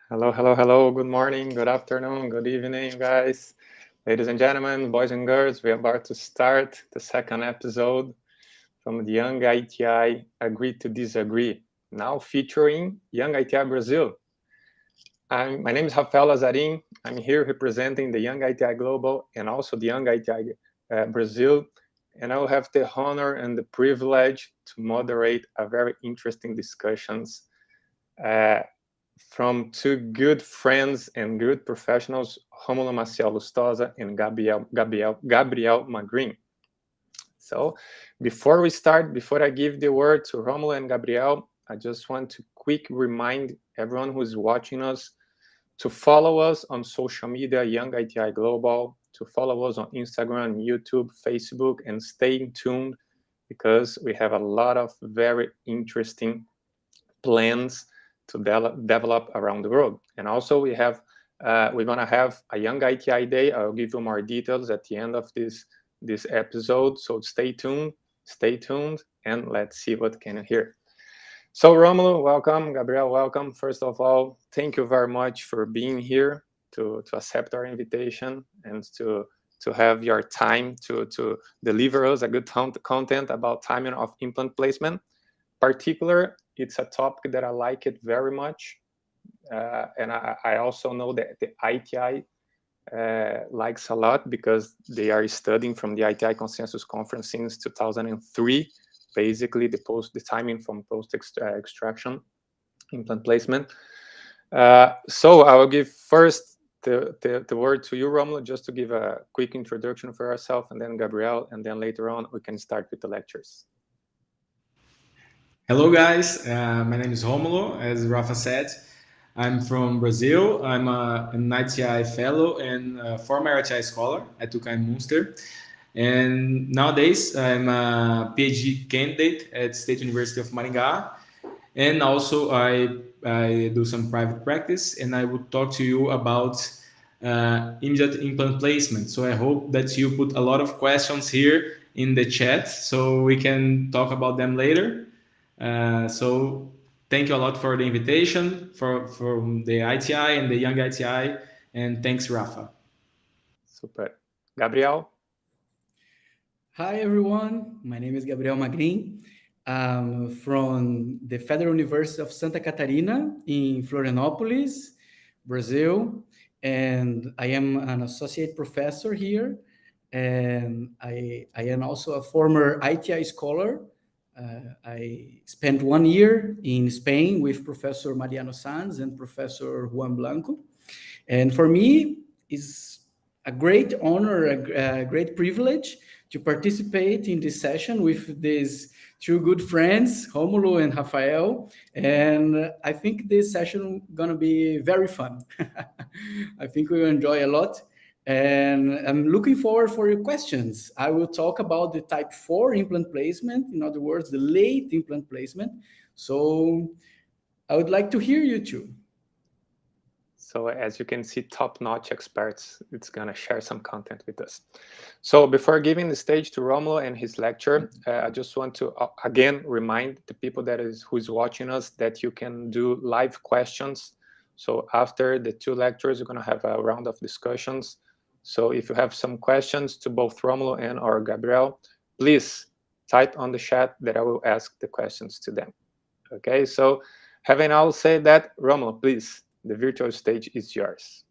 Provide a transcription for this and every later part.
Hello, hello, hello. Good morning, good afternoon, good evening, guys. Ladies and gentlemen, boys and girls, we are about to start the second episode from the Young ITI Agree to Disagree, now featuring Young ITI Brazil. My name is Rafael Lazarin. I'm here representing the Young ITI Global and also the Young ITI Brazil. And I will have the honor and the privilege to moderate a very interesting discussions uh, from two good friends and good professionals, Romulo Maciel Lustosa and Gabriel Magrin. So before we start, before I give the word to Romulo and Gabriel, I just want to quick remind everyone who is watching us to follow us on social media, Young ITI Global, to follow us on Instagram, YouTube, Facebook, and stay tuned because we have a lot of very interesting plans to develop around the world. And also we're gonna have a Young ITI Day. I'll give you more details at the end of this episode. So stay tuned, and let's see what can hear. So Romulo, welcome. Gabriel, welcome. First of all, thank you very much for being here to accept our invitation and to have your time to deliver us a good content about timing of implant placement. Particular, it's a topic that I like it very much, and I also know that the ITI likes a lot because they are studying from the ITI Consensus Conference since 2003, basically the timing from post extraction implant placement. So I will give first the word to you, Romulo, just to give a quick introduction for yourself, and then Gabriel, and then later on we can start with the lectures. Hello, guys. My name is Romulo. As Rafa said, I'm from Brazil. I'm an ITI fellow and a former ITI scholar at UCAM Munster. And nowadays, I'm a PhD candidate at State University of Maringá. And also, I do some private practice, and I would talk to you about immediate implant placement. So I hope that you put a lot of questions here in the chat so we can talk about them later. So thank you a lot for the invitation from the ITI and the Young ITI, and thanks, Rafa. Super. Gabriel? Hi, everyone. My name is Gabriel Magrin. I'm from the Federal University of Santa Catarina in Florianópolis, Brazil. And I am an associate professor here. And I am also a former ITI scholar. I spent 1 year in Spain with Professor Mariano Sanz and Professor Juan Blanco. And for me, it's a great honor, a great privilege to participate in this session with these two good friends, Romulo and Rafael. And I think this session is going to be very fun. I think we will enjoy a lot. And I'm looking forward for your questions. I will talk about the type 4 implant placement, in other words, the late implant placement. So I would like to hear you too. So as you can see, top-notch experts, it's going to share some content with us. So before giving the stage to Romulo and his lecture, I just want to again remind the people who is watching us that you can do live questions. So after the two lectures, you're going to have a round of discussions. So if you have some questions to both Romulo and or Gabriel, please type on the chat that I will ask the questions to them. Okay, so having all said that, Romulo, please. The virtual stage is yours.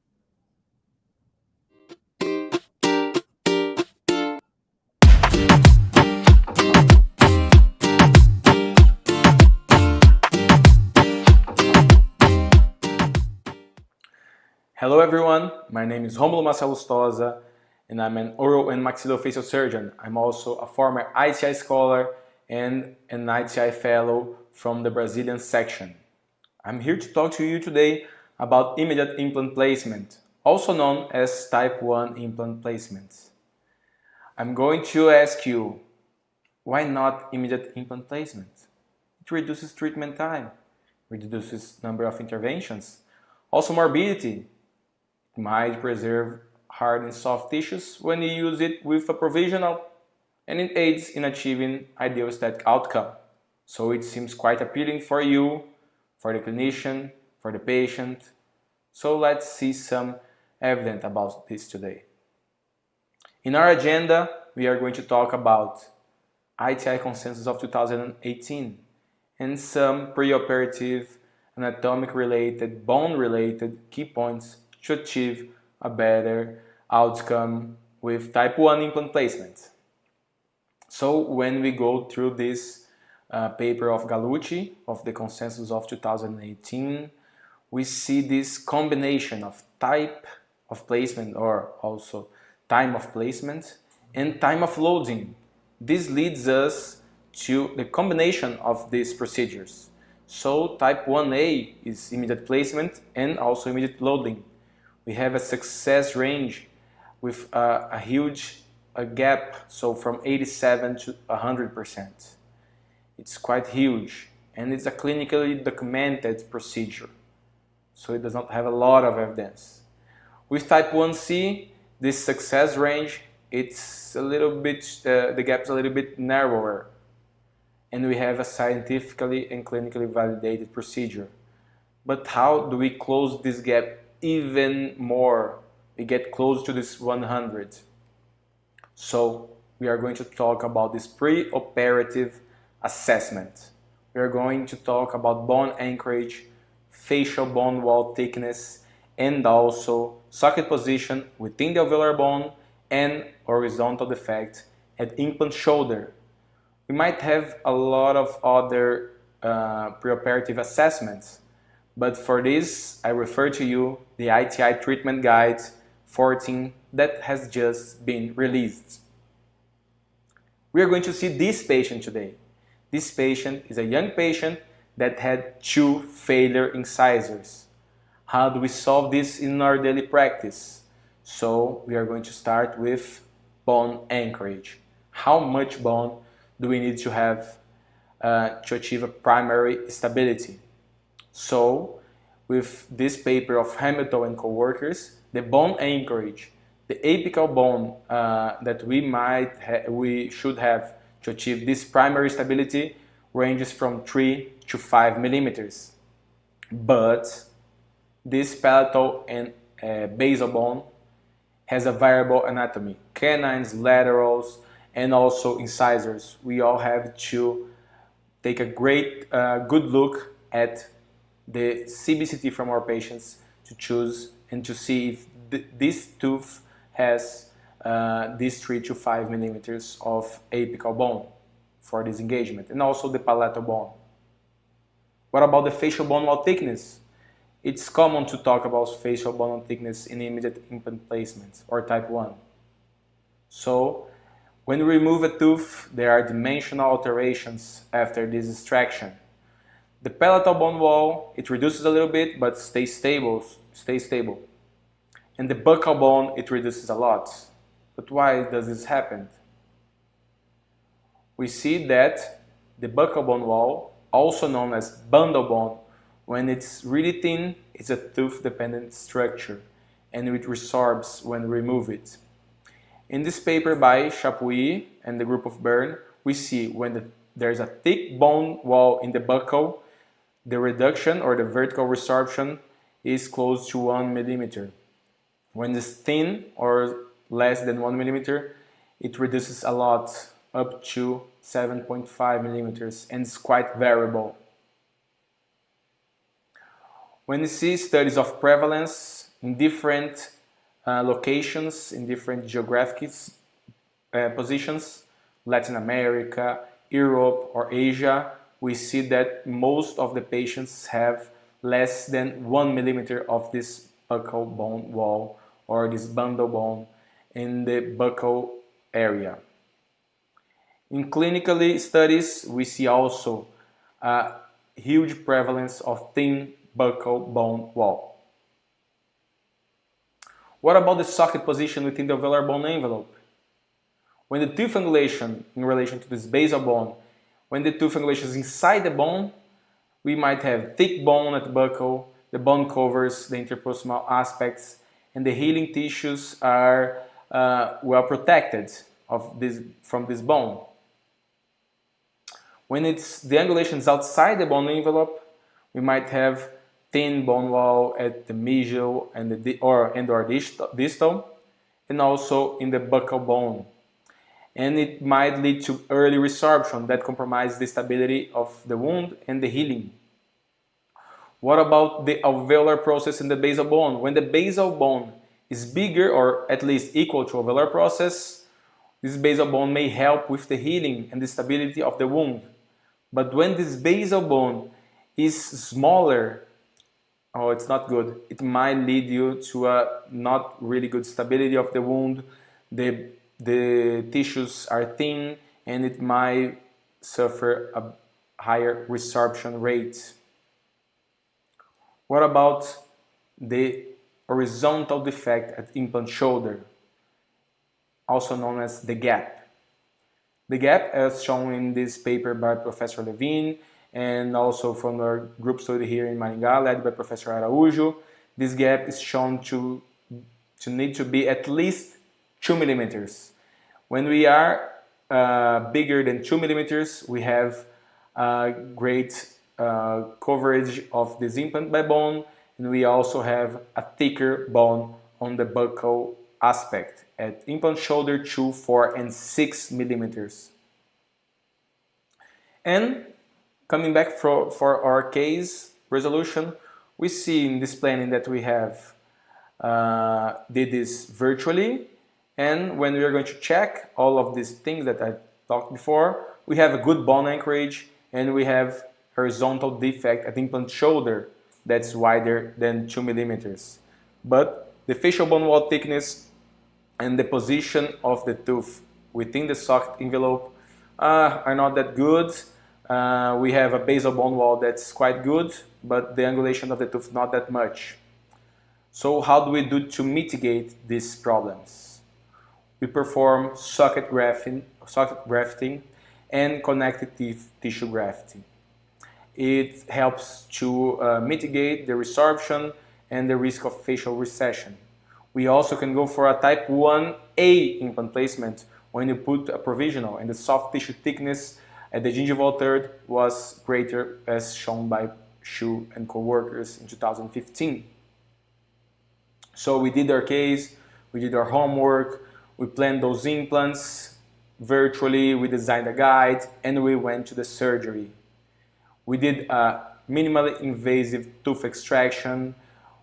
Hello, everyone. My name is Romulo Lustosa, and I'm an oral and maxillofacial surgeon. I'm also a former ITI scholar and an ITI fellow from the Brazilian section. I'm here to talk to you today about immediate implant placement, also known as type 1 implant placement. I'm going to ask you, why not immediate implant placement? It reduces treatment time, reduces number of interventions, also morbidity. It might preserve hard and soft tissues when you use it with a provisional, and it aids in achieving ideal aesthetic outcome. So it seems quite appealing for you, for the clinician, for the patient. So let's see some evidence about this today. In our agenda, we are going to talk about ITI consensus of 2018 and some preoperative anatomic related, bone related key points to achieve a better outcome with type 1 implant placement. So when we go through this paper of Gallucci of the consensus of 2018, we see this combination of type of placement or also time of placement and time of loading. This leads us to the combination of these procedures. So type 1A is immediate placement and also immediate loading. We have a success range with a huge gap, so from 87 to 100%. It's quite huge and it's a clinically documented procedure, so it does not have a lot of evidence. With type 1C, this success range, it's a little bit, the gap is a little bit narrower, and we have a scientifically and clinically validated procedure. But how do we close this gap even more? We get close to this 100. So we are going to talk about this pre-operative assessment. We are going to talk about bone anchorage, facial bone wall thickness, and also socket position within the alveolar bone and horizontal defect at implant shoulder. We might have a lot of other preoperative assessments, but for this I refer to you the ITI Treatment Guide 14 that has just been released. We are going to see this patient today. This patient is a young patient that had 2 failure incisors. How do we solve this in our daily practice? So we are going to start with bone anchorage. How much bone do we need to have to achieve a primary stability? So with this paper of Hamilton and co-workers, the bone anchorage, the apical bone that we should have to achieve this primary stability ranges from 3 to 5 millimeters. But this palatal and basal bone has a variable anatomy, canines, laterals, and also incisors. We all have to take a good look at the CBCT from our patients to choose and to see if this tooth has these 3 to 5 millimeters of apical bone for this engagement, and also the palatal bone. What about the facial bone wall thickness? It's common to talk about facial bone wall thickness in immediate implant placement or type 1. So when we remove a tooth, there are dimensional alterations after this extraction. The palatal bone wall, it reduces a little bit but stays stable. And the buccal bone, it reduces a lot. But why does this happen? We see that the buccal bone wall, also known as bundle bone, when it's really thin, it's a tooth-dependent structure, and it resorbs when we remove it. In this paper by Chapuis and the group of Bern, we see when there's a thick bone wall in the buccal, the reduction or the vertical resorption is close to 1 millimeter. When it's thin or less than 1 millimeter, it reduces a lot, up to 7.5 millimeters, and it's quite variable. When you see studies of prevalence in different locations, in different geographic positions, Latin America, Europe, or Asia, we see that most of the patients have less than 1 millimeter of this buccal bone wall or this bundle bone in the buccal area. In clinical studies, we see also a huge prevalence of thin buccal bone wall. What about the socket position within the alveolar bone envelope? When the tooth angulation in relation to this basal bone, when the tooth angulation is inside the bone, we might have thick bone at the buccal, the bone covers the interproximal aspects, and the healing tissues are well protected from this bone. When the angulation is outside the bone envelope, we might have thin bone wall at the mesial and or distal, and also in the buccal bone. And it might lead to early resorption that compromises the stability of the wound and the healing. What about the alveolar process in the basal bone? When the basal bone is bigger or at least equal to alveolar process, this basal bone may help with the healing and the stability of the wound. But when this basal bone is smaller, oh, it's not good. It might lead you to a not really good stability of the wound. The tissues are thin and it might suffer a higher resorption rate. What about the horizontal defect at implant shoulder, also known as the gap? The gap, as shown in this paper by Professor Levin and also from our group study here in Maringá, led by Professor Araújo, this gap is shown to need to be at least 2 millimeters. When we are bigger than 2 millimeters, we have great coverage of this implant by bone, and we also have a thicker bone on the buccal aspect at implant shoulder 2, 4, and 6 millimeters. And coming back for our case resolution, we see in this planning that we have did this virtually, and when we are going to check all of these things that I talked before, we have a good bone anchorage and we have horizontal defect at implant shoulder that's wider than 2 millimeters. But the facial bone wall thickness and the position of the tooth within the socket envelope are not that good. We have a basal bone wall that's quite good, but the angulation of the tooth not that much. So how do we do to mitigate these problems? We perform socket grafting and connective tissue grafting. It helps to mitigate the resorption and the risk of facial recession. We also can go for a type 1A implant placement when you put a provisional and the soft tissue thickness at the gingival third was greater, as shown by Shu and co-workers in 2015. So we did our case, we did our homework, we planned those implants virtually, we designed a guide, and we went to the surgery. We did a minimally invasive tooth extraction.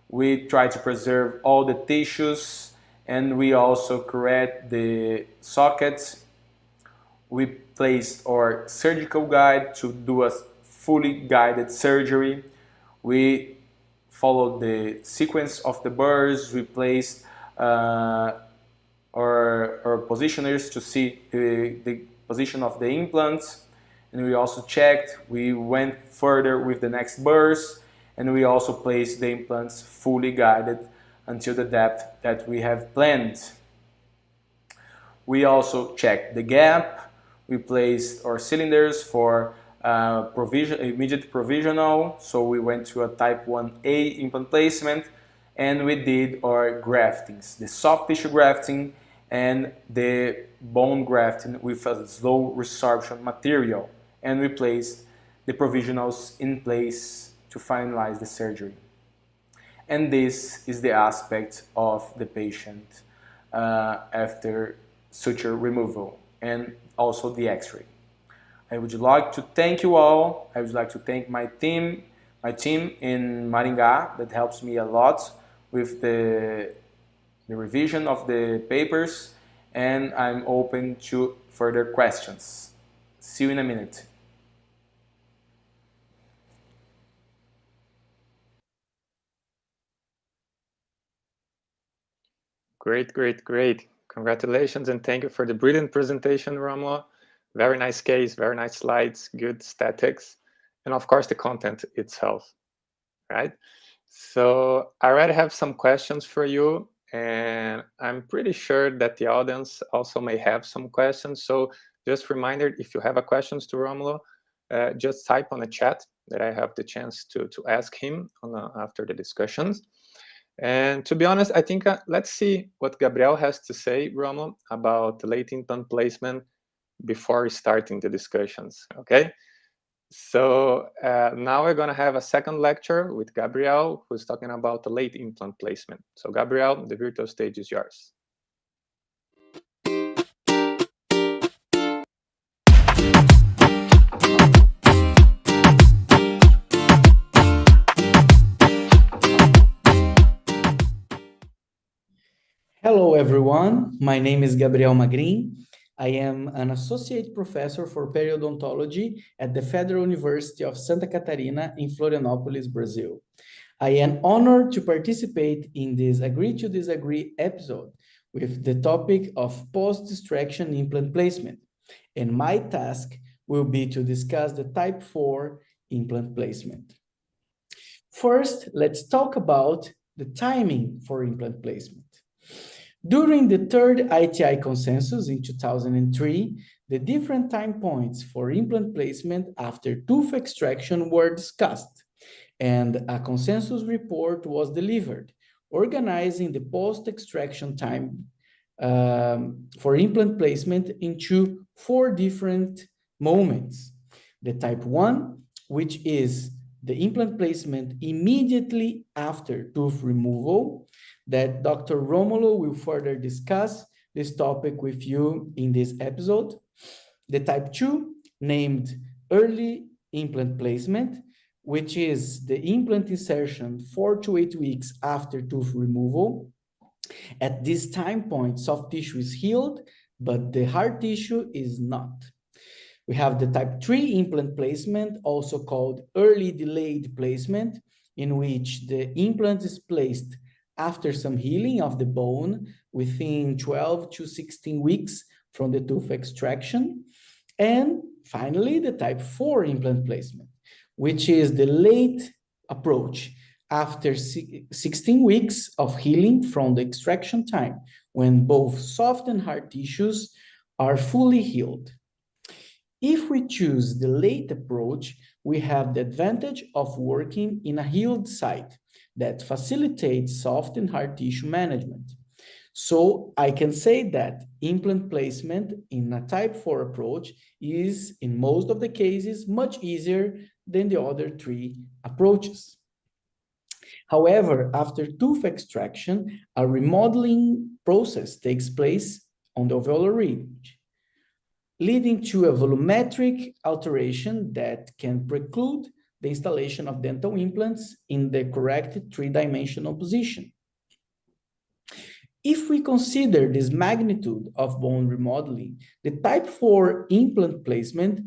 We tried to preserve all the tissues, and we also correct the sockets. We placed our surgical guide to do a fully guided surgery. We followed the sequence of the burrs. We placed our positioners to see the position of the implants. And we also checked, we went further with the next burrs, and we also placed the implants fully guided until the depth that we have planned. We also checked the gap. We placed our cylinders for immediate provisional, so we went to a type 1A implant placement, and we did our graftings, the soft tissue grafting and the bone grafting with a slow resorption material. And we placed the provisionals in place to finalize the surgery. And this is the aspect of the patient after suture removal and also the x-ray. I would like to thank you all. I would like to thank my team in Maringá that helps me a lot with the revision of the papers, and I'm open to further questions. See you in a minute. Great. Congratulations and thank you for the brilliant presentation, Romulo. Very nice case, very nice slides, good statics, and of course the content itself, right? So I already have some questions for you, and I'm pretty sure that the audience also may have some questions. So just reminder, if you have a questions to Romulo, just type on the chat that I have the chance to ask him after the discussions. And to be honest, I think let's see what Gabriel has to say, Romulo, about the late implant placement before starting the discussions, okay? So now we're going to have a second lecture with Gabriel, who's talking about the late implant placement. So Gabriel, the virtual stage is yours. Hello, everyone. My name is Gabriel Magrin. I am an associate professor for periodontology at the Federal University of Santa Catarina in Florianópolis, Brazil. I am honored to participate in this Agree to Disagree episode with the topic of post-extraction implant placement. And my task will be to discuss the type 4 implant placement. First, let's talk about the timing for implant placement. During the third ITI consensus in 2003, the different time points for implant placement after tooth extraction were discussed, and a consensus report was delivered, organizing the post-extraction time for implant placement into 4 different moments. The type 1, which is the implant placement immediately after tooth removal, that Dr. Romulo will further discuss this topic with you in this episode. The type 2, named early implant placement, which is the implant insertion 4 to 8 weeks after tooth removal. At this time point, soft tissue is healed, but the hard tissue is not. We have the type 3 implant placement, also called early delayed placement, in which the implant is placed after some healing of the bone within 12 to 16 weeks from the tooth extraction. And finally, the type 4 implant placement, which is the late approach after 16 weeks of healing from the extraction time, when both soft and hard tissues are fully healed. If we choose the late approach, we have the advantage of working in a healed site that facilitates soft and hard tissue management. So I can say that implant placement in a type 4 approach is, in most of the cases, much easier than the other 3 approaches. However, after tooth extraction, a remodeling process takes place on the alveolar ridge, leading to a volumetric alteration that can preclude the installation of dental implants in the correct 3-dimensional position. If we consider this magnitude of bone remodeling, the type 4 implant placement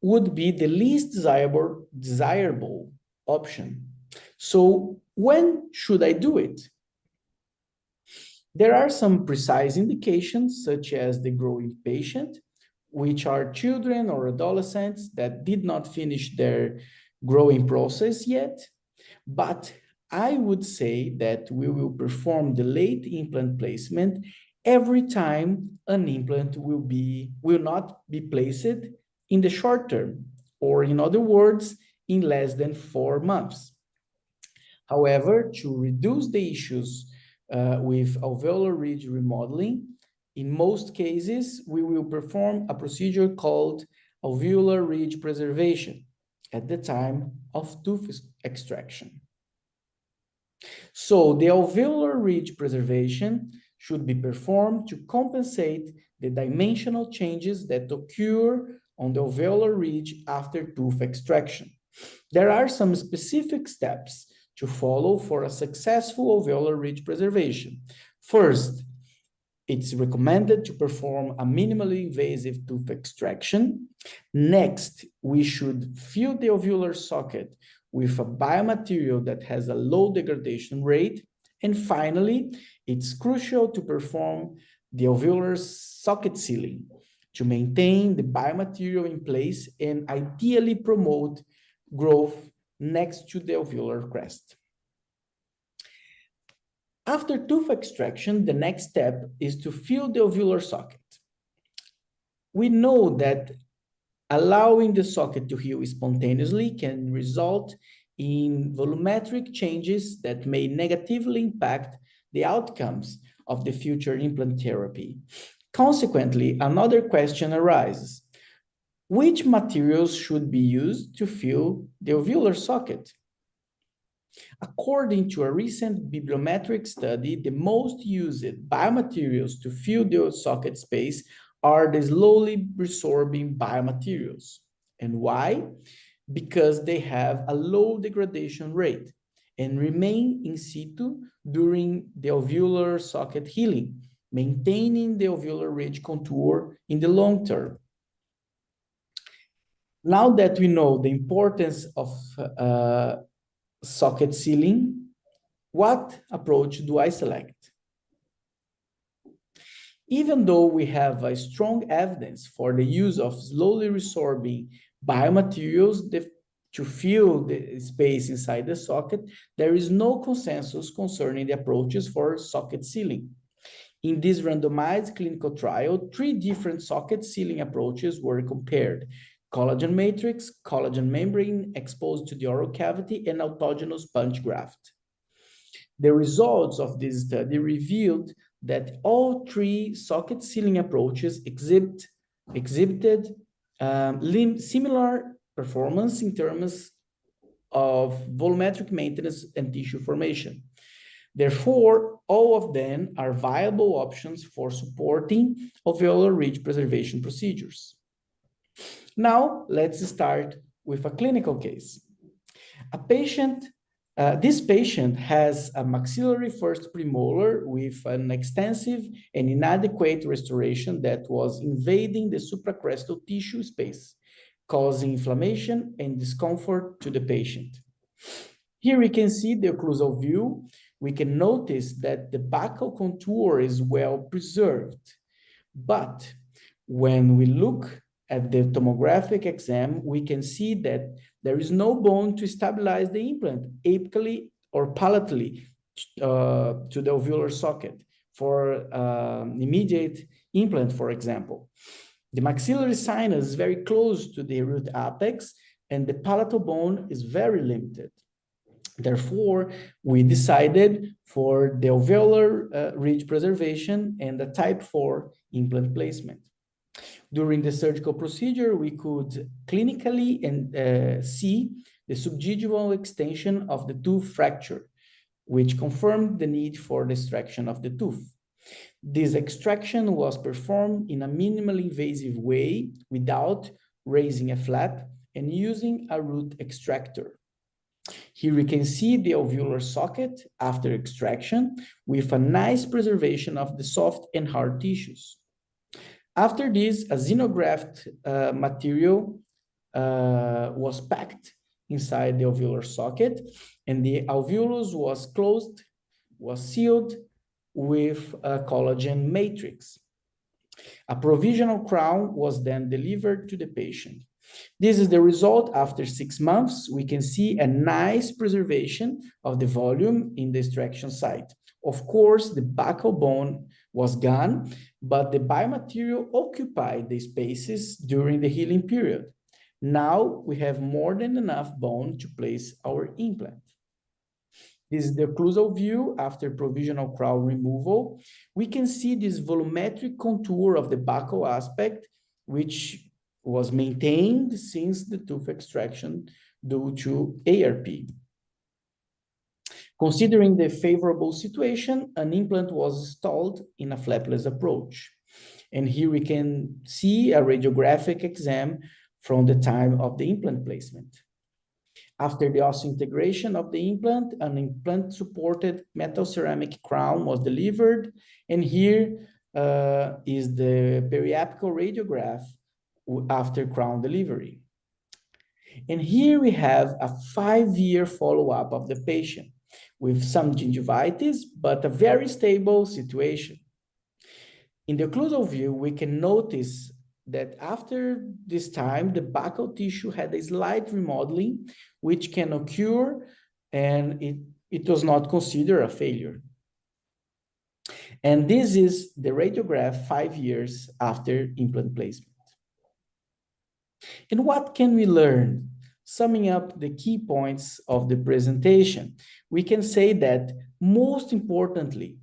would be the least desirable option. So when should I do it? There are some precise indications, such as the growing patient, which are children or adolescents that did not finish their growing process yet. But I would say that we will perform the late implant placement every time an implant will not be placed in the short term, or in other words, in less than 4 months. However, to reduce the issues with alveolar ridge remodeling, in most cases, we will perform a procedure called alveolar ridge preservation at the time of tooth extraction. So the alveolar ridge preservation should be performed to compensate the dimensional changes that occur on the alveolar ridge after tooth extraction. There are some specific steps to follow for a successful alveolar ridge preservation. First, it's recommended to perform a minimally invasive tooth extraction. Next, we should fill the alveolar socket with a biomaterial that has a low degradation rate. And finally, it's crucial to perform the alveolar socket sealing to maintain the biomaterial in place and ideally promote growth next to the alveolar crest. After tooth extraction, the next step is to fill the alveolar socket. We know that allowing the socket to heal spontaneously can result in volumetric changes that may negatively impact the outcomes of the future implant therapy. Consequently, another question arises. Which materials should be used to fill the alveolar socket? According to a recent bibliometric study, the most used biomaterials to fill the socket space are the slowly resorbing biomaterials. And why? Because they have a low degradation rate and remain in situ during the alveolar socket healing, maintaining the alveolar ridge contour in the long term. Now that we know the importance of socket sealing, what approach do I select? Even though we have a strong evidence for the use of slowly resorbing biomaterials to fill the space inside the socket, there is no consensus concerning the approaches for socket sealing. In this randomized clinical trial, 3 different socket sealing approaches were compared: collagen matrix, collagen membrane exposed to the oral cavity, and autogenous punch graft. The results of this study revealed that all 3 socket sealing approaches exhibited similar performance in terms of volumetric maintenance and tissue formation. Therefore, all of them are viable options for supporting alveolar ridge preservation procedures. Now, let's start with a clinical case. This patient has a maxillary first premolar with an extensive and inadequate restoration that was invading the supracrestal tissue space, causing inflammation and discomfort to the patient. Here we can see the occlusal view. We can notice that the buccal contour is well preserved. But when we look at the tomographic exam, we can see that there is no bone to stabilize the implant apically or palatally to the alveolar socket for immediate implant, for example. The maxillary sinus is very close to the root apex, and the palatal bone is very limited. Therefore, we decided for the alveolar ridge preservation and the type 4 implant placement. During the surgical procedure, we could clinically see the subgingival extension of the tooth fracture, which confirmed the need for the extraction of the tooth. This extraction was performed in a minimally invasive way without raising a flap and using a root extractor. Here we can see the alveolar socket after extraction with a nice preservation of the soft and hard tissues. After this, a xenograft material was packed inside the alveolar socket, and the alveolus was closed, was sealed with a collagen matrix. A provisional crown was then delivered to the patient. This is the result after 6 months. We can see a nice preservation of the volume in the extraction site. Of course, the buccal bone was gone, but the biomaterial occupied the spaces during the healing period. Now we have more than enough bone to place our implant. This is the occlusal view after provisional crown removal. We can see this volumetric contour of the buccal aspect, which was maintained since the tooth extraction due to ARP. Considering the favorable situation, an implant was installed in a flapless approach. And here we can see a radiographic exam from the time of the implant placement. After the osseointegration of the implant, an implant-supported metal ceramic crown was delivered. And here is the periapical radiograph after crown delivery. And here we have a 5-year follow-up of the patient with some gingivitis, but a very stable situation. In the occlusal view, we can notice that after this time, the buccal tissue had a slight remodeling, which can occur, and it was not considered a failure. And this is the radiograph 5 years after implant placement. And what can we learn? Summing up the key points of the presentation, we can say that most importantly,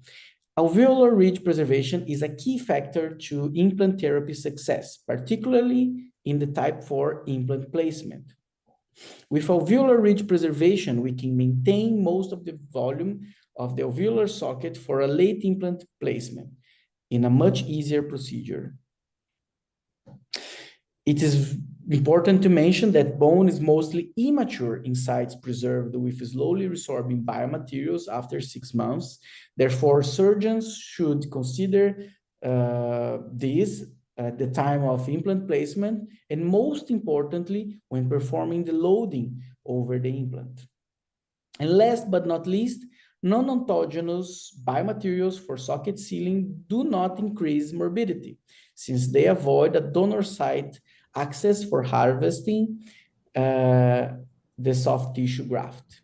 alveolar ridge preservation is a key factor to implant therapy success, particularly in the type 4 implant placement. With alveolar ridge preservation, we can maintain most of the volume of the alveolar socket for a late implant placement in a much easier procedure. It is important to mention that bone is mostly immature in sites preserved with slowly resorbing biomaterials after 6 months. Therefore, surgeons should consider this at the time of implant placement, and most importantly, when performing the loading over the implant. And last but not least, non-autogenous biomaterials for socket sealing do not increase morbidity, since they avoid a donor site access for harvesting the soft tissue graft.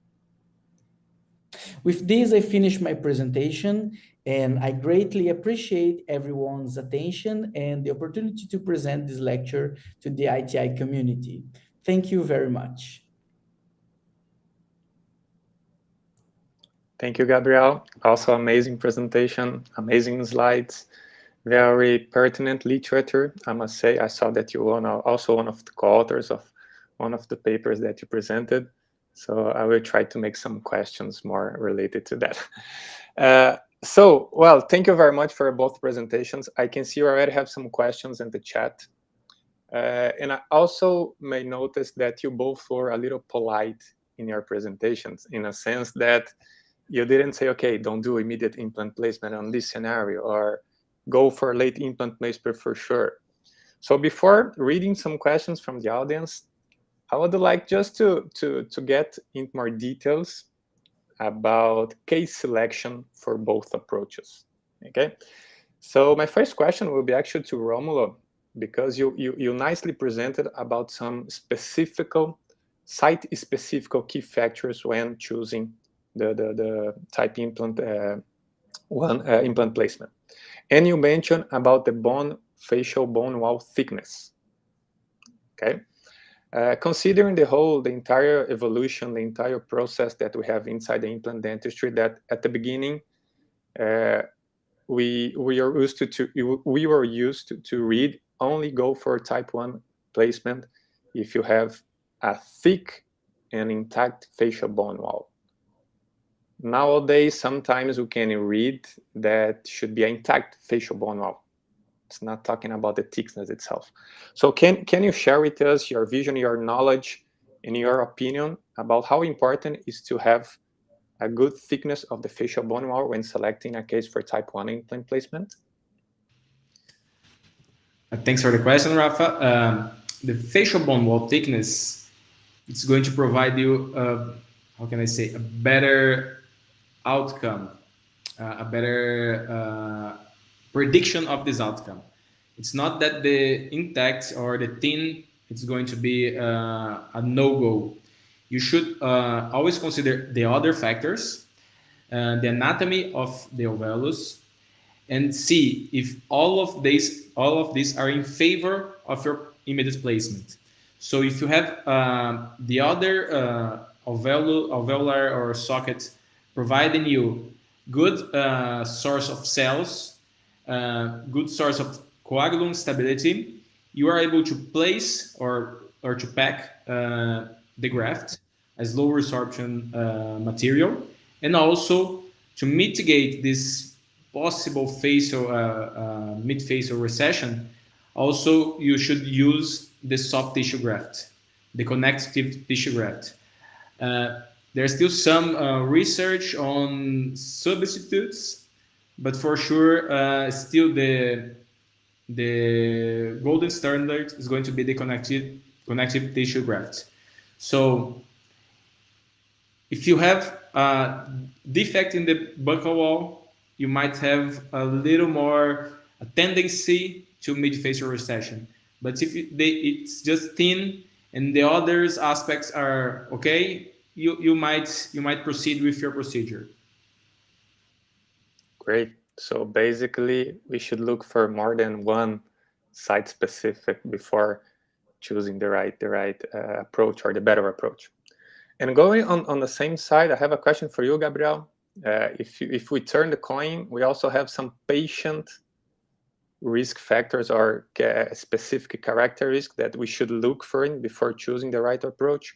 With this, I finish my presentation, and I greatly appreciate everyone's attention and the opportunity to present this lecture to the ITI community. Thank you very much. Thank you, Gabriel. Also amazing presentation, amazing slides, very pertinent literature. I must say, I saw that you were also one of the co-authors of one of the papers that you presented. So I will try to make some questions more related to that. Well, thank you very much for both presentations. I can see you already have some questions in the chat. And I also may notice that you both were a little polite in your presentations, in a sense that you didn't say, okay, don't do immediate implant placement on this scenario, or go for late implant placement for sure. So before reading some questions from the audience, I would like just to get into more details about case selection for both approaches. Okay, so my first question will be actually to Romulo, because you nicely presented about some site-specific key factors when choosing the type implant implant placement, and you mentioned about the facial bone wall thickness. Okay. Considering the entire evolution, the entire process that we have inside the implant dentistry, that at the beginning we were used to read only go for type 1 placement if you have a thick and intact facial bone wall. Nowadays, sometimes we can read that should be an intact facial bone wall. It's not talking about the thickness itself. So can you share with us your vision, your knowledge, and your opinion about how important it is to have a good thickness of the facial bone wall when selecting a case for type 1 implant placement? Thanks for the question, Rafa. The facial bone wall thickness, it's going to provide you, how can I say, a better outcome, a better prediction of this outcome. It's not that the intact or the thin it's going to be a no-go. You should always consider the other factors, the anatomy of the alveolus, and see if all of these are in favor of your immediate placement. So if you have the other alveolar or socket providing you good source of cells, good source of coagulum stability, you are able to place or to pack the graft as low resorption material, and also to mitigate this possible facial mid-facial recession. Also, you should use the soft tissue graft, the connective tissue graft. There's still some research on substitutes, but for sure, still the golden standard is going to be the connective tissue graft. So if you have a defect in the buccal wall, you might have a little more a tendency to mid-facial recession. But if it's just thin and the others aspects are okay, you might proceed with your procedure. Great. So basically, we should look for more than one site-specific before choosing the right approach or the better approach. And going on the same side, I have a question for you, Gabriel. If we turn the coin, we also have some patient risk factors or specific characteristics that we should look for before choosing the right approach.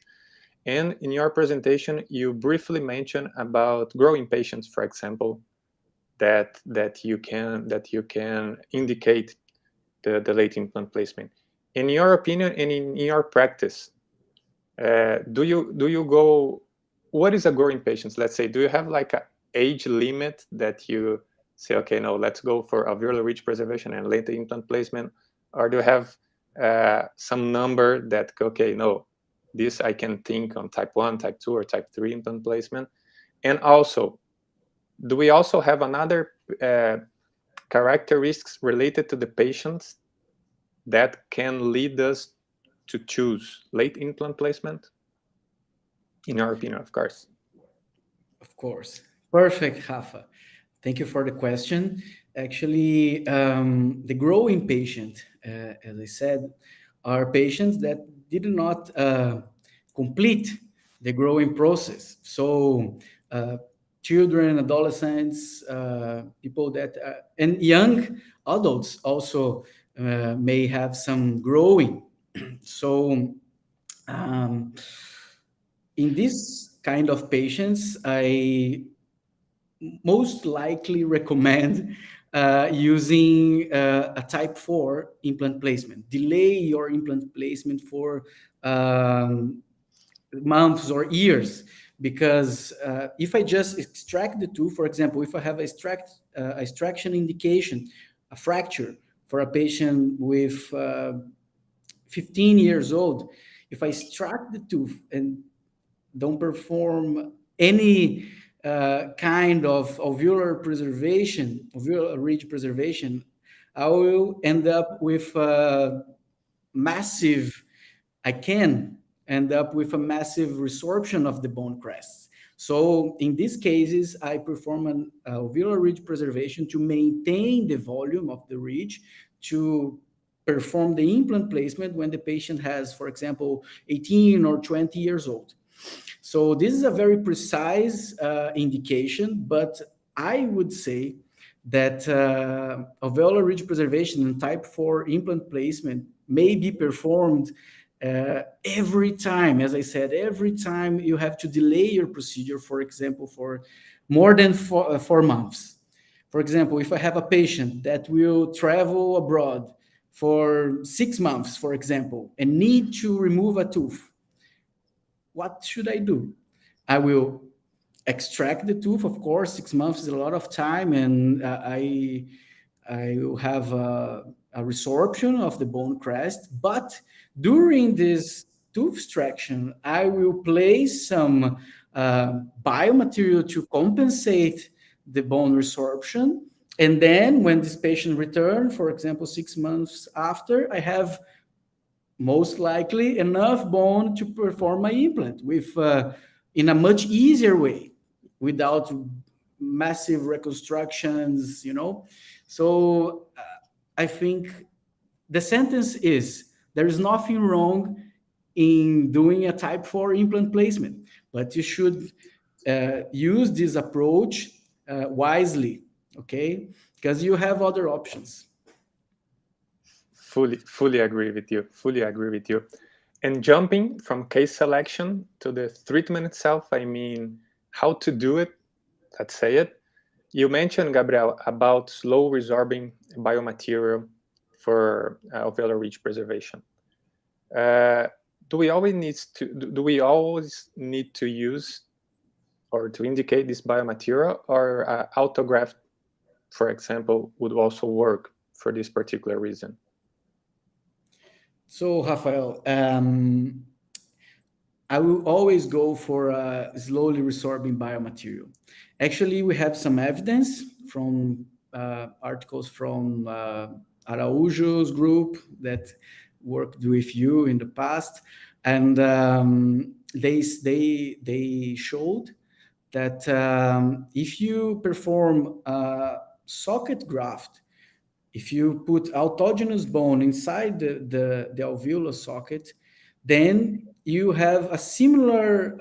And in your presentation, you briefly mentioned about growing patients, for example, that you can indicate the late implant placement. In your opinion and in your practice, do you go? What is a growing patient? Let's say, do you have like a age limit that you say, okay, no, let's go for alveolar ridge preservation and late implant placement, or do you have some number that, okay, no, this I can think on type 1, type 2, or type 3 implant placement? And also, do we also have another characteristics related to the patients that can lead us to choose late implant placement? In your opinion, of course. Of course. Perfect, Rafa. Thank you for the question. Actually, the growing patient, as I said, are patients that did not complete the growing process. So, children, adolescents, people that, and young adults also may have some growing. So, um, in this kind of patients, I most likely recommend using a type 4 implant placement. Delay your implant placement for um, months or years, because if I just extract the tooth, for example, if I have a extraction indication, a fracture for a patient with 15 years old, if I extract the tooth and don't perform any kind of alveolar preservation, alveolar ridge preservation, I will end up with massive, I can end up with a massive resorption of the bone crests. So in these cases, I perform an alveolar ridge preservation to maintain the volume of the ridge, to perform the implant placement when the patient has, for example, 18 or 20 years old. So this is a very precise indication, but I would say that alveolar ridge preservation and type 4 implant placement may be performed every time. As I said, every time you have to delay your procedure, for example, for more than 4 months. For example, if I have a patient that will travel abroad for 6 months, for example, and need to remove a tooth, what should I do? I will extract the tooth. Of course, 6 months is a lot of time, and I will have a resorption of the bone crest. But during this tooth extraction, I will place some biomaterial to compensate the bone resorption. And then when this patient return, for example, 6 months after, I have most likely enough bone to perform my implant with in a much easier way, without massive reconstructions, So I think the sentence is, there is nothing wrong in doing a type 4 implant placement, but you should use this approach wisely, okay? Because you have other options. Fully agree with you. Fully agree with you. And jumping from case selection to the treatment itself, I mean, how to do it, let's say it. You mentioned, Gabriel, about slow resorbing biomaterial for alveolar ridge preservation. Do we always need to use or to indicate this biomaterial, or autograft, for example, would also work for this particular reason? So, Rafael, I will always go for a slowly resorbing biomaterial. Actually, we have some evidence from articles from Araujo's group that worked with you in the past, and they showed that if you perform a socket graft, if you put autogenous bone inside the alveolar socket, then you have a similar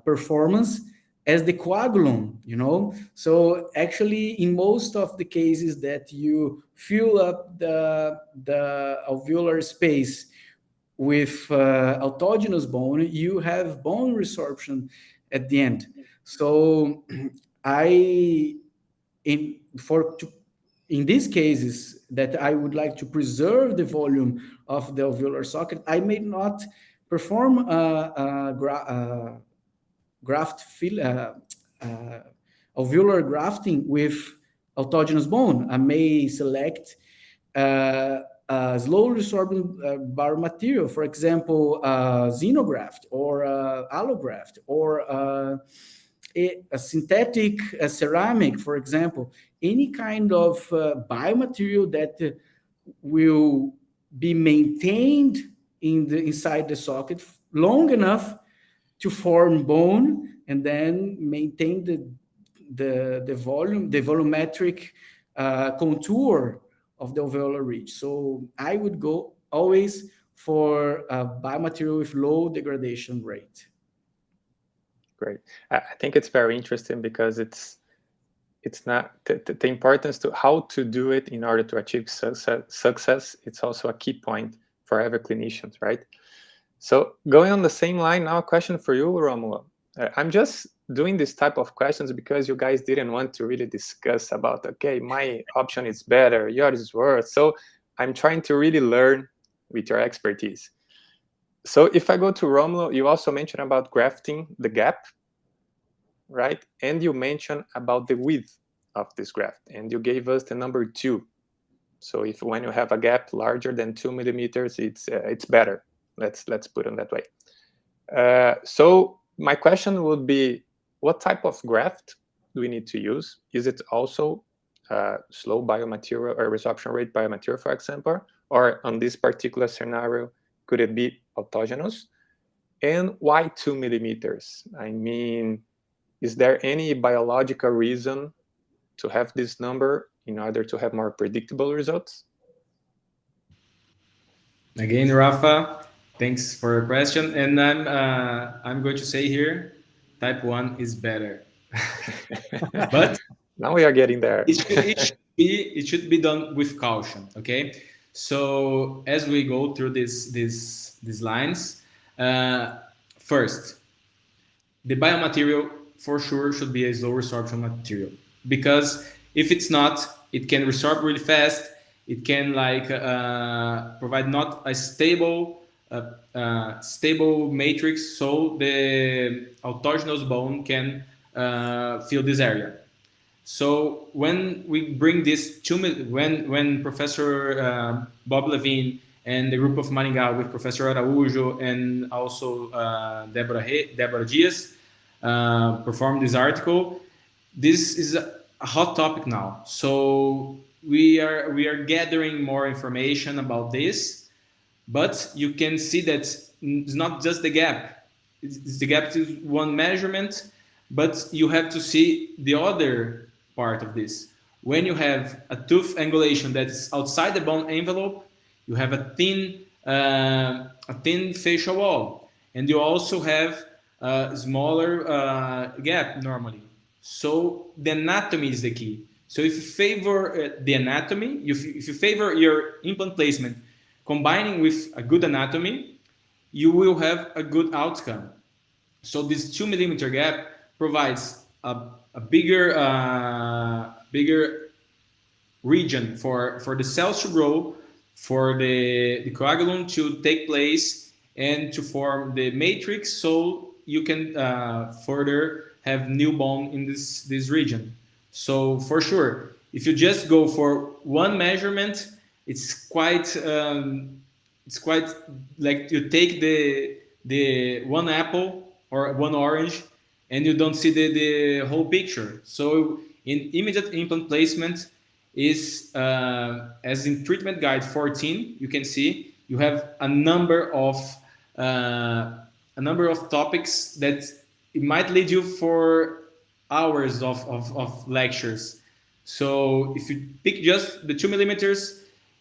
performance as the coagulum, So actually, in most of the cases that you fill up the alveolar space with autogenous bone, you have bone resorption at the end. So I in for to, in these cases that I would like to preserve the volume of the alveolar socket, I may not perform graft fill, alveolar grafting with autogenous bone. I may select slow resorbing biomaterial, for example, xenograft or allograft or a synthetic ceramic, for example, any kind of biomaterial that will be maintained inside the socket long enough to form bone and then maintain the volume, the volumetric contour of the alveolar ridge. So I would go always for a biomaterial with low degradation rate. Great. I think it's very interesting because it's not the importance to how to do it in order to achieve success. It's also a key point for every clinicians, right? So going on the same line, now a question for you, Romulo. I'm just doing this type of questions because you guys didn't want to really discuss about, okay, my option is better, yours is worse. So I'm trying to really learn with your expertise. So if I go to Romulo, you also mentioned about grafting the gap, right? And you mentioned about the width of this graft, and you gave us the number 2. So if when you have a gap larger than 2 millimeters, it's better. Let's put it that way. So my question would be, what type of graft do we need to use? Is it also slow biomaterial or resorption rate biomaterial, for example? Or on this particular scenario, could it be autogenous? And why 2 millimeters? I mean, is there any biological reason to have this number in order to have more predictable results? Again, Rafa, thanks for your question. And I'm going to say here, type 1 is better. But now we are getting there. it should be done with caution. Okay. So as we go through these lines, first, the biomaterial for sure should be a slow resorption material, because if it's not, it can resorb really fast. It can provide not a stable matrix, so the autogenous bone can fill this area. So when we bring this to when Professor Bob Levine and the group of Maringá with Professor Araújo and also Deborah Dias performed this article, this is a hot topic now. So we are gathering more information about this, but you can see that it's not just the gap. The gap is one measurement, but you have to see the other part of this. When you have a tooth angulation that is outside the bone envelope, you have a thin facial wall, and you also have a smaller gap normally. So the anatomy is the key. So if you favor the anatomy, if you favor your implant placement combining with a good anatomy, you will have a good outcome. So this 2 millimeter gap provides a bigger region for the cells to grow, for the coagulum to take place, and to form the matrix, so you can further have new bone in this region. So for sure, if you just go for one measurement, it's quite like you take the one apple or one orange and you don't see the whole picture. So in immediate implant placement is as in treatment guide 14, you can see you have a number of topics that it might lead you for hours of lectures. So if you pick just the 2 millimeters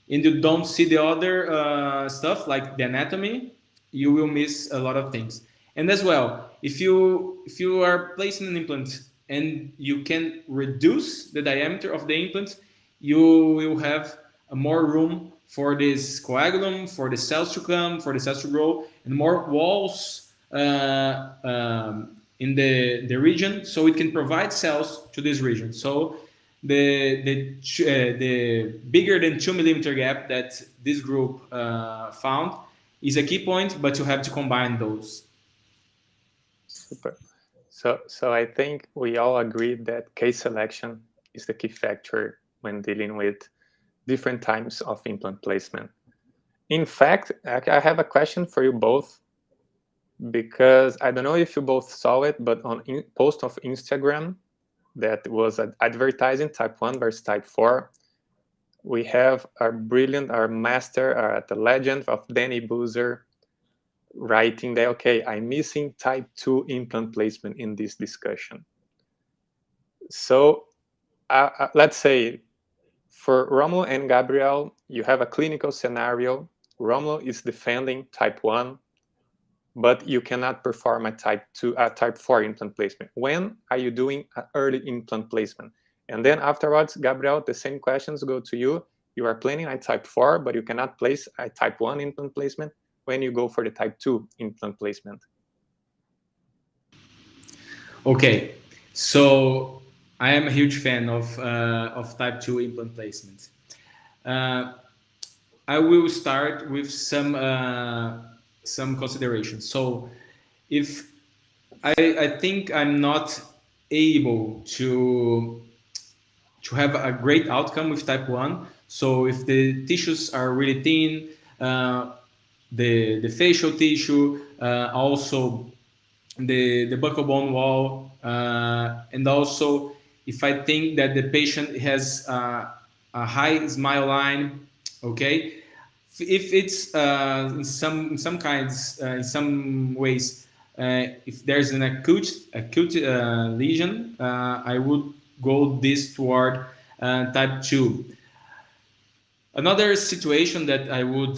and you don't see the other stuff like the anatomy, you will miss a lot of things. And as well, if you are placing an implant and you can reduce the diameter of the implant, you will have a more room for this coagulum, for the cells to come, for the cells to grow, and more walls in the region, so it can provide cells to this region. So the bigger than 2 millimeter gap that this group found is a key point, but you have to combine those. Super. So I think we all agree that case selection is the key factor when dealing with different types of implant placement. In fact, I have a question for you both, because I don't know if you both saw it, but on post of Instagram that was advertising type 1 versus type 4, we have our master, the legend of Danny Boozer, writing that, okay, I'm missing type 2 implant placement in this discussion. So let's say for Romulo and Gabriel, you have a clinical scenario. Romulo is defending type 1, but you cannot perform a type 4 implant placement. When are you doing an early implant placement? And then afterwards, Gabriel, the same questions go to you. You are planning a type 4, but you cannot place a type 1 implant placement. When you go for the type 2 implant placement? Okay, so I am a huge fan of type 2 implant placement. I will start with some considerations. So if I think I'm not able to have a great outcome with type 1. So if the tissues are really thin, the facial tissue, also the buccal bone wall, and also if I think that the patient has a high smile line, okay. If it's in some kinds, in some ways, if there's an acute lesion, I would go this toward type 2. Another situation that I would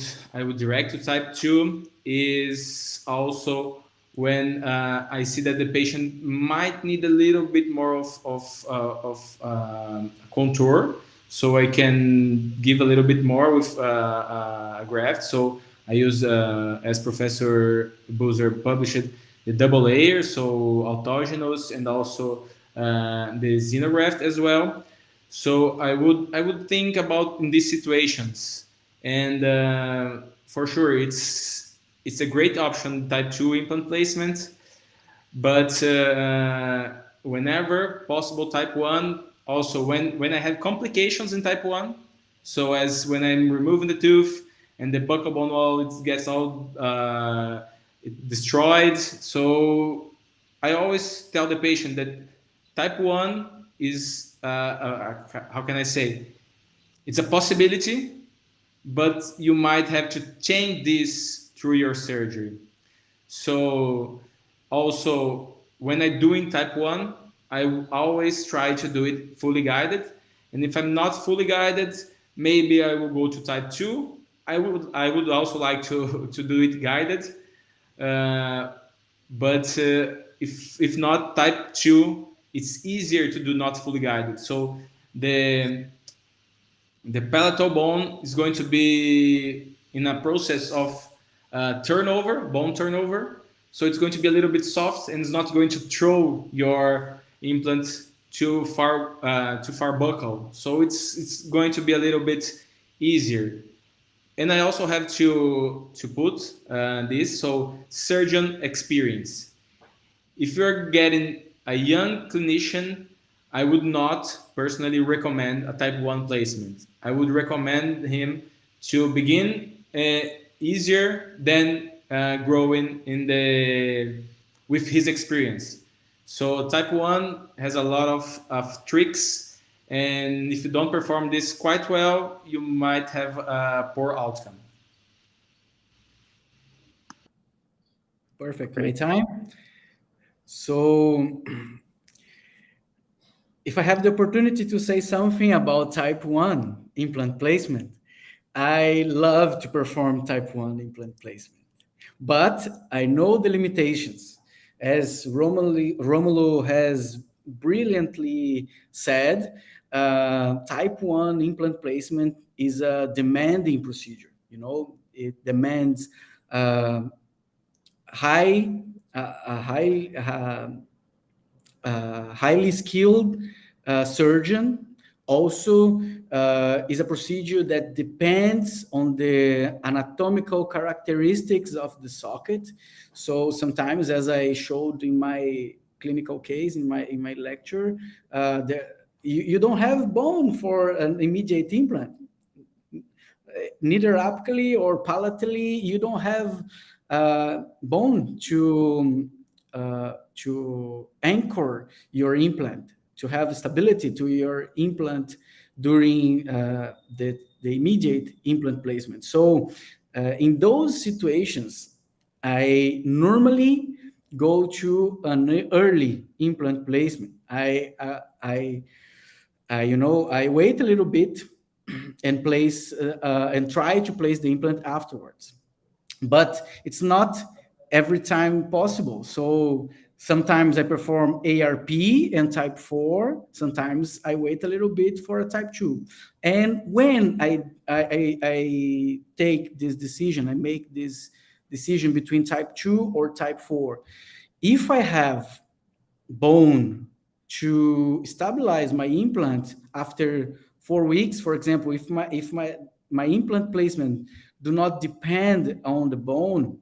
direct to type 2 is also when I see that the patient might need a little bit more of contour, so I can give a little bit more with a graft. So I use, as Professor Boozer published, the double layer, so autogenous, and also the xenograft as well. So I would think about in these situations, and for sure it's a great option, type 2 implant placement, but whenever possible type 1, also when I have complications in type 1, so as when I'm removing the tooth and the buccal bone wall, it gets all destroyed. So I always tell the patient that type 1 is, how can I say, it's a possibility, but you might have to change this through your surgery. So also when I do in type 1, I always try to do it fully guided. And if I'm not fully guided, maybe I will go to type 2. I would also like to do it guided. But if not type 2, it's easier to do not fully guided. So the palatal bone is going to be in a process of bone turnover. So it's going to be a little bit soft, and it's not going to throw your implant too far buccal. So it's going to be a little bit easier. And I also have to put this, so surgeon experience. If you're getting a young clinician, I would not personally recommend a type 1 placement. I would recommend him to begin easier than growing with his experience. So type 1 has a lot of tricks, and if you don't perform this quite well, you might have a poor outcome. Perfect. My time. So, if I have the opportunity to say something about type 1 implant placement, I love to perform type 1 implant placement, but I know the limitations. As Romulo has brilliantly said, type 1 implant placement is a demanding procedure. It demands uh, high, a highly skilled surgeon. Also, is a procedure that depends on the anatomical characteristics of the socket. So sometimes, as I showed in my clinical case in my lecture, you don't have bone for an immediate implant, neither apically or palatally. You don't have bone to anchor your implant, to have stability to your implant during the immediate implant placement. So in those situations, I normally go to an early implant placement. I wait a little bit and place and try to place the implant afterwards, but it's not every time possible. So sometimes I perform ARP and type 4. Sometimes I wait a little bit for a type 2. And when I take this decision, I make this decision between type 2 or type 4. If I have bone to stabilize my implant after 4 weeks, for example, if my implant placement do not depend on the bone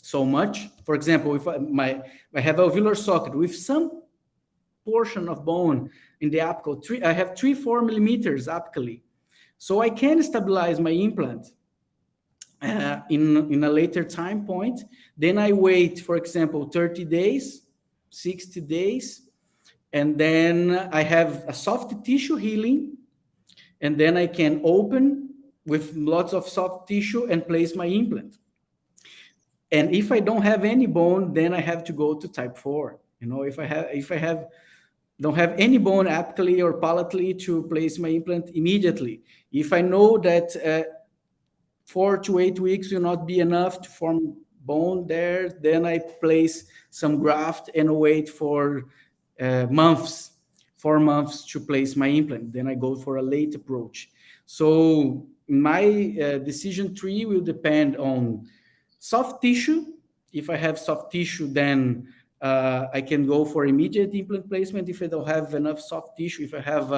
so much. For example, if I have a alveolar socket with some portion of bone in the apical, I have 3-4 millimeters apically, so I can stabilize my implant in a later time point. Then I wait, for example, 30 days, 60 days, and then I have a soft tissue healing, and then I can open with lots of soft tissue and place my implant. And if I don't have any bone, then I have to go to type 4. If I don't have any bone apically or palatally to place my implant immediately. If I know that 4 to 8 weeks will not be enough to form bone there, then I place some graft and wait for months, 4 months to place my implant. Then I go for a late approach. So my decision tree will depend on soft tissue. If I have soft tissue, then I can go for immediate implant placement. If I don't have enough soft tissue, if I have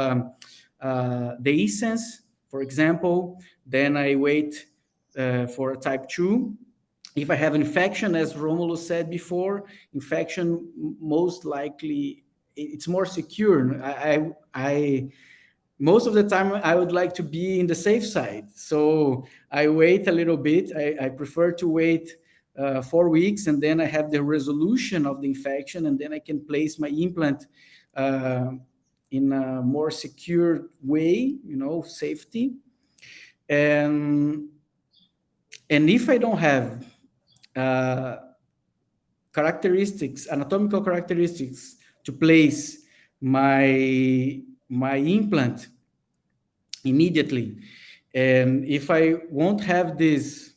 dehiscence, for example, then I wait for a type 2. If I have infection, as Romulo said before, infection most likely it's more secure. I most of the time I would like to be in the safe side, so I wait a little bit. I prefer to wait 4 weeks, and then I have the resolution of the infection, and then I can place my implant in a more secure way, safety. And if I don't have uh, anatomical characteristics to place my implant immediately, and if I won't have this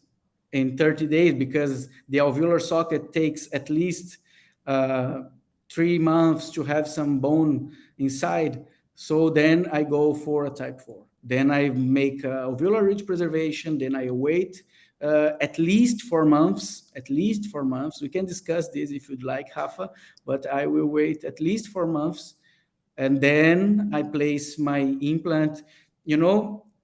in 30 days, because the alveolar socket takes at least 3 months to have some bone inside, so then I go for a type 4. Then I make alveolar ridge preservation. Then I wait at least 4 months. At least 4 months. We can discuss this if you'd like, Rafa, but I will wait at least 4 months, and then I place my implant.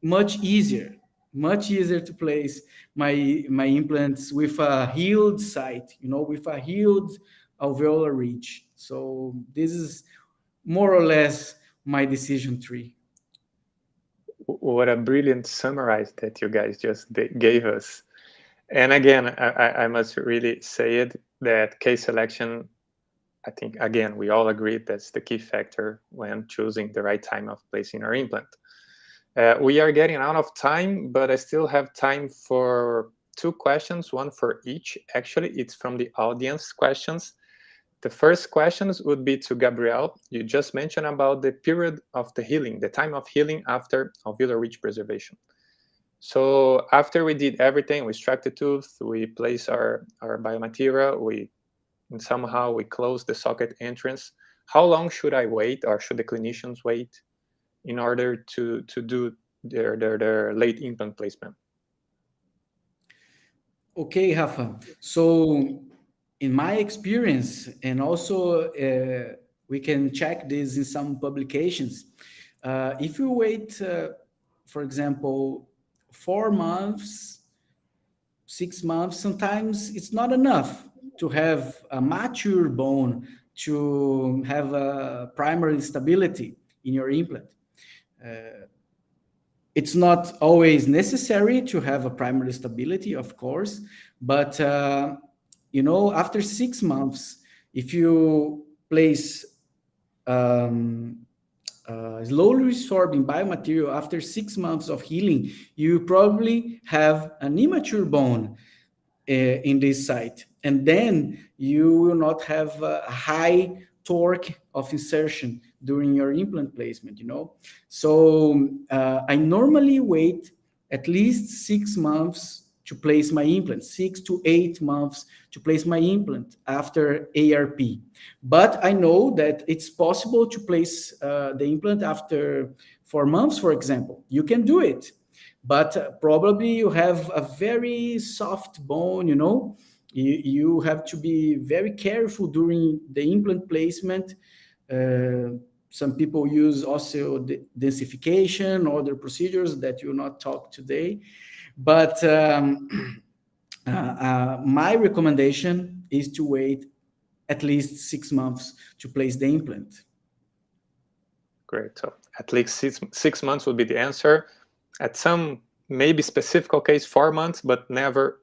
Much easier to place my implants with a healed site. With a healed alveolar ridge. So this is more or less my decision tree. What a brilliant summary that you guys just gave us. And again, I must really say it, that case selection, I think, again, we all agree that's the key factor when choosing the right time of placing our implant. We are getting out of time, but I still have time for 2 questions, one for each. Actually, it's from the audience questions. The first questions would be to Gabriel. You just mentioned about the period of the healing, the time of healing after alveolar ridge preservation. So after we did everything, we extract the tooth, we place our biomaterial, we and somehow we close the socket entrance, how long should I wait, or should the clinicians wait, in order to do their late implant placement? Okay, Rafa. So, in my experience, and also we can check this in some publications, if you wait, for example, 4 months, 6 months, sometimes it's not enough to have a mature bone, to have a primary stability in your implant. It's not always necessary to have a primary stability, of course, but after 6 months, if you place slowly resorbing biomaterial after 6 months of healing, you probably have an immature bone in this site, and then you will not have a high torque of insertion during your implant placement. So I normally wait at least 6 months to place my implant, 6 to 8 months to place my implant after ARP. But I know that it's possible to place the implant after 4 months, for example. You can do it, but probably you have a very soft bone. You have to be very careful during the implant placement. Some people use densification, other procedures that you will not talk today, but my recommendation is to wait at least 6 months to place the implant. Great. So at least 6 months would be the answer. At some maybe specific case, 4 months, but never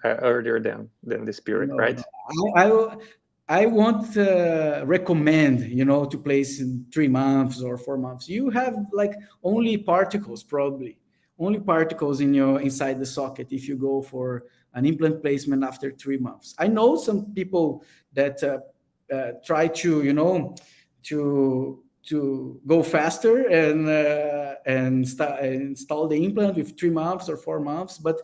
earlier than this period, No, right? no. I won't recommend, to place in 3 months or 4 months. You have like only particles, probably only particles inside the socket if you go for an implant placement after 3 months. I know some people that try to to go faster and install the implant with 3 months or 4 months, but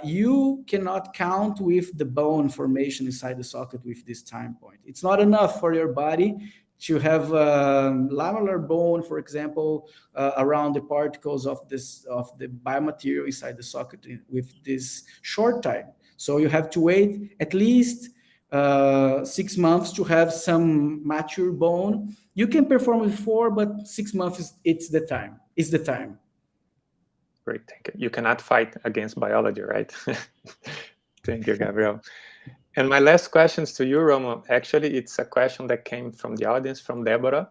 you cannot count with the bone formation inside the socket with this time point. It's not enough for your body to have lamellar bone, for example, around the particles of the biomaterial inside the socket with this short time. So you have to wait at least 6 months to have some mature bone. You can perform with 4, but 6 months it's the time. It's the time. Great, thank you. You cannot fight against biology, right? Thank you, Gabriel. And my last questions to you, Romo, actually, it's a question that came from the audience, from Deborah.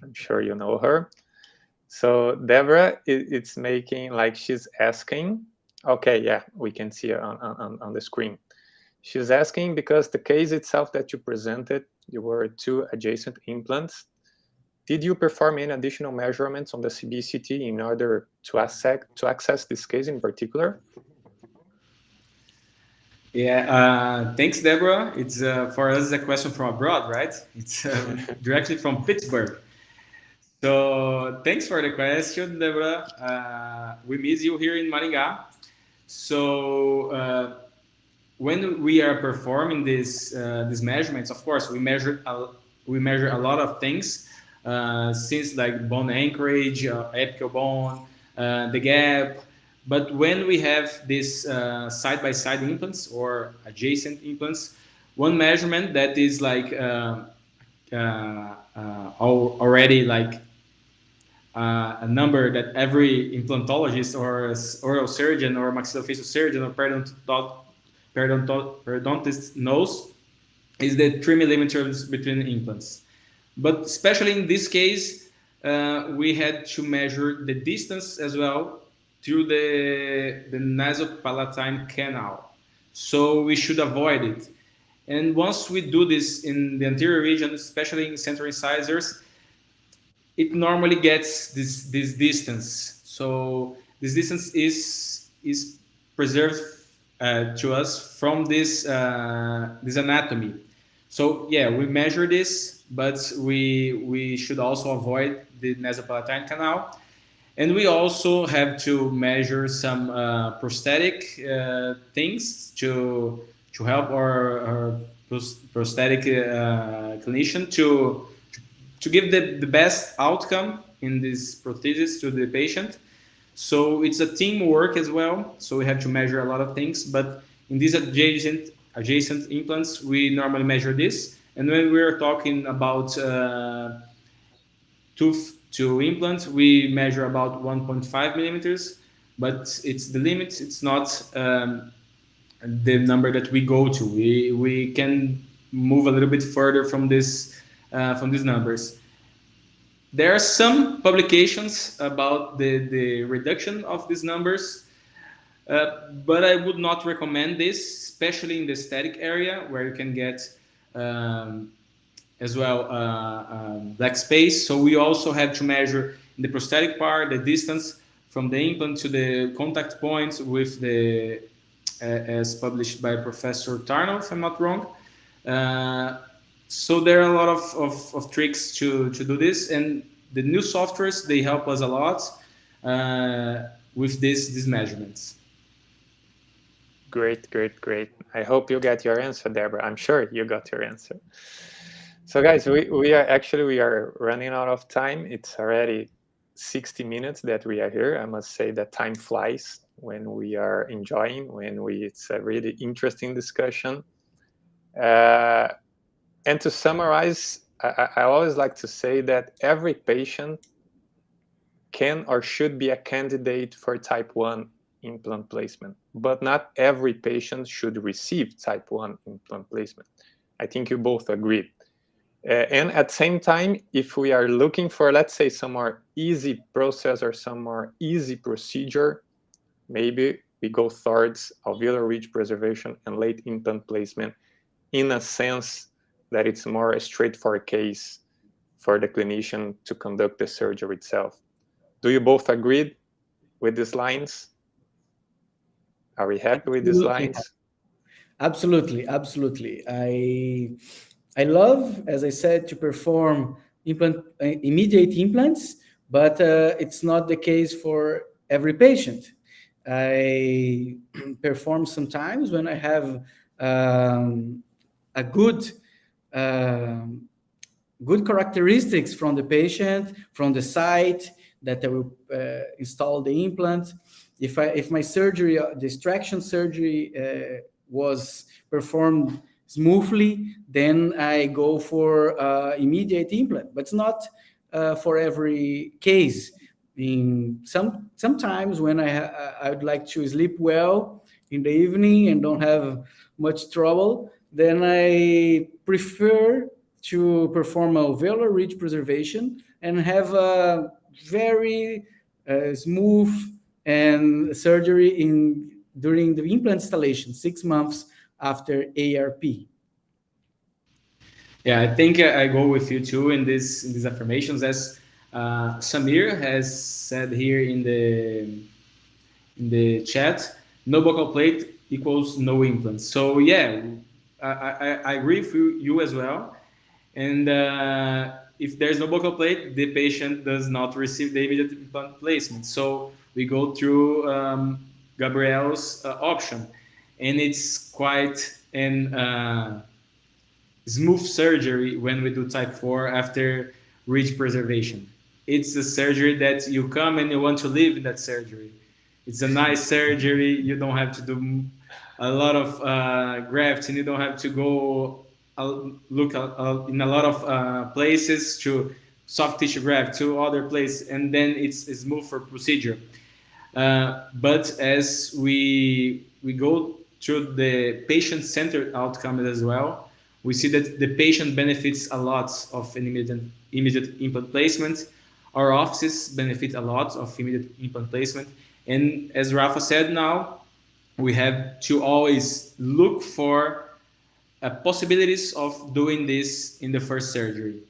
I'm sure you know her. So Deborah, it's making like she's asking. Okay, yeah, we can see it on the screen. She's asking because the case itself that you presented, you were 2 adjacent implants. Did you perform any additional measurements on the CBCT in order to access this case in particular? Yeah, thanks, Deborah. It's for us a question from abroad, right? It's directly from Pittsburgh. So thanks for the question, Deborah. We miss you here in Maringá. So when we are performing these measurements, of course, we measure a lot of things, since like bone anchorage, apical bone, the gap. But when we have these side-by-side implants or adjacent implants, one measurement that is like already like a number that every implantologist or oral surgeon or maxillofacial surgeon or periodontist knows is the 3 millimeters between implants. But especially in this case, we had to measure the distance as well through the nasopalatine canal. So we should avoid it. And once we do this in the anterior region, especially in central incisors, it normally gets this distance. So this distance is preserved to us from this anatomy. So yeah, we measure this, but we should also avoid the nasopalatine canal. And we also have to measure some prosthetic things to help our prosthetic clinician to give the best outcome in this prosthesis to the patient. So it's a teamwork as well. So we have to measure a lot of things. But in these adjacent implants, we normally measure this. And when we're talking about tooth to implant, we measure about 1.5 millimeters. But it's the limit. It's not the number that we go to. We can move a little bit further from these numbers. There are some publications about the reduction of these numbers, but I would not recommend this, especially in the aesthetic area where you can get um, as well black space. So we also have to measure in the prosthetic part the distance from the implant to the contact points with the as published by Professor Tarnow, if I'm not wrong. Uh, so there are a lot of tricks to do this, and the new softwares, they help us a lot with these measurements. Great, great, great. I hope you get your answer, Deborah. I'm sure you got your answer. So guys, we are running out of time. It's already 60 minutes that we are here. I must say that time flies when we are enjoying, it's a really interesting discussion. And to summarize, I always like to say that every patient can or should be a candidate for type 1 implant placement, but not every patient should receive type 1 implant placement. I think you both agree. And at the same time, if we are looking for, let's say, some more easy process or some more easy procedure, maybe we go towards alveolar ridge preservation and late implant placement, in a sense that it's more a straightforward case for the clinician to conduct the surgery itself. Do you both agree with these lines? Are we happy with these Absolutely. lines? Absolutely. I love, as I said, to perform immediate implants, but it's not the case for every patient. I perform sometimes when I have a good characteristics from the patient, from the site that I will install the implant. If my surgery, the extraction surgery, was performed smoothly, then I go for immediate implant. But it's not for every case. Sometimes when I would like to sleep well in the evening and don't have much trouble, then I prefer to perform alveolar ridge preservation and have a very smooth and surgery during the implant installation 6 months after ARP. Yeah, I think I go with you too in these affirmations, as Samir has said here in the chat. No buccal plate equals no implants. So yeah, I agree with you as well. And if there's no buccal plate, the patient does not receive the immediate implant placement. So we go through Gabriel's option, and it's quite an smooth surgery when we do type 4 after ridge preservation. It's a surgery that you come and you want to live in that surgery. It's a nice surgery. You don't have to do a lot of grafts, and you don't have to go look in a lot of places to soft tissue graft to other places, and then it's smooth for procedure. But as we go through the patient-centered outcome as well, we see that the patient benefits a lot of an immediate implant placement. Our offices benefit a lot of immediate implant placement. And as Rafa said now, we have to always look for possibilities of doing this in the first surgery.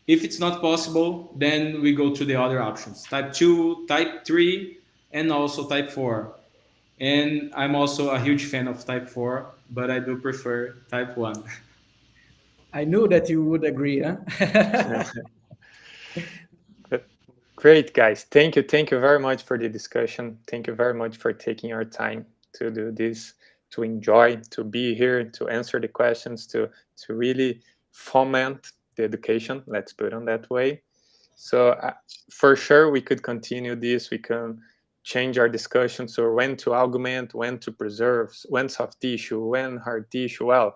If it's not possible, then we go to the other options, type 2, type 3, and also type 4. And I'm also a huge fan of type 4, but I do prefer type 1. I knew that you would agree, huh? Great, guys. Thank you very much for the discussion. Thank you very much for taking your time to do this. to enjoy, to be here, to answer the questions, to really foment the education. Let's put it on that way. So for sure, we could continue this. We can change our discussion. So when to augment, when to preserve, when soft tissue, when hard tissue. Well,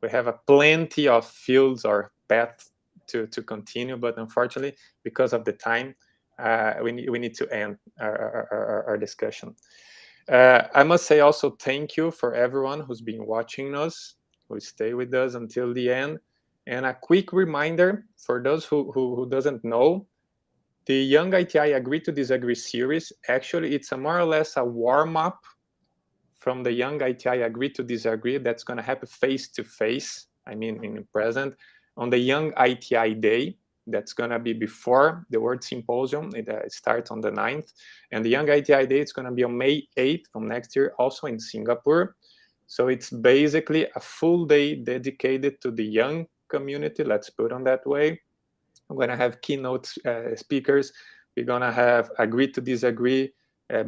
we have a plenty of fields or paths to continue, but unfortunately, because of the time, we need to end our discussion. I must say also thank you for everyone who's been watching us, who stay with us until the end. And a quick reminder for those who doesn't know, the Young ITI Agree to Disagree series, actually, it's a more or less a warm-up from the Young ITI Agree to Disagree that's going to happen face-to-face, I mean in present, on the Young ITI Day. That's going to be before the World Symposium. It starts on the 9th. And the Young ITI Day, it's going to be on May 8th from next year, also in Singapore. So it's basically a full day dedicated to the young community, let's put it on that way. I'm going to have keynote speakers. We're going to have Agree to Disagree,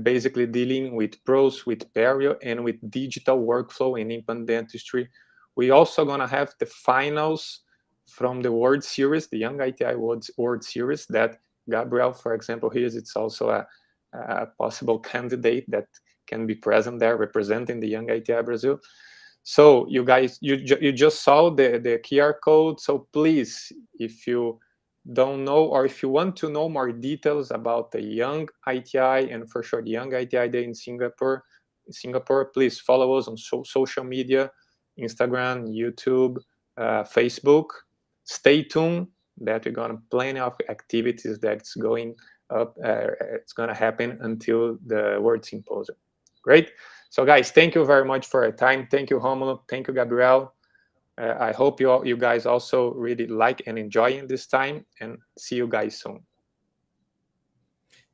basically dealing with pros, with perio, and with digital workflow in implant dentistry. We're also going to have the finals from the World Series, the Young ITI World Series, that Gabriel, for example, here is it's also a possible candidate that can be present there representing the Young ITI Brazil. So you guys, you just saw the QR code. So please, if you don't know, or if you want to know more details about the Young ITI and for sure the Young ITI Day in Singapore, please follow us on social media, Instagram, YouTube, Facebook. Stay tuned that we're gonna plenty of activities that's going up. It's gonna happen until the World Symposium. Great. So guys, thank you very much for your time. Thank you, Romulo. Thank you, Gabriel. I hope you guys also really like and enjoying this time, and see you guys soon.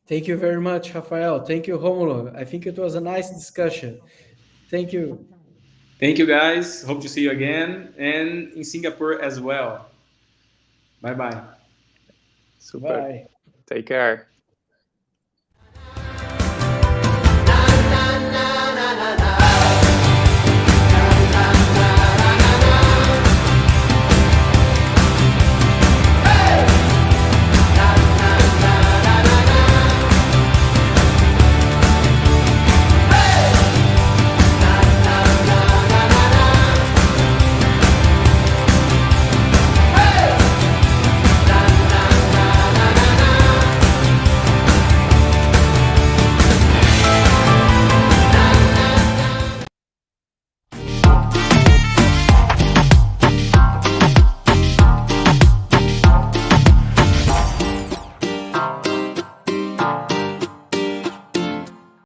Thank you very much, Rafael. Thank you, Romulo. I think it was a nice discussion. Thank you. Thank you, guys. Hope to see you again and in Singapore as well. Bye bye. Super. Bye. Take care.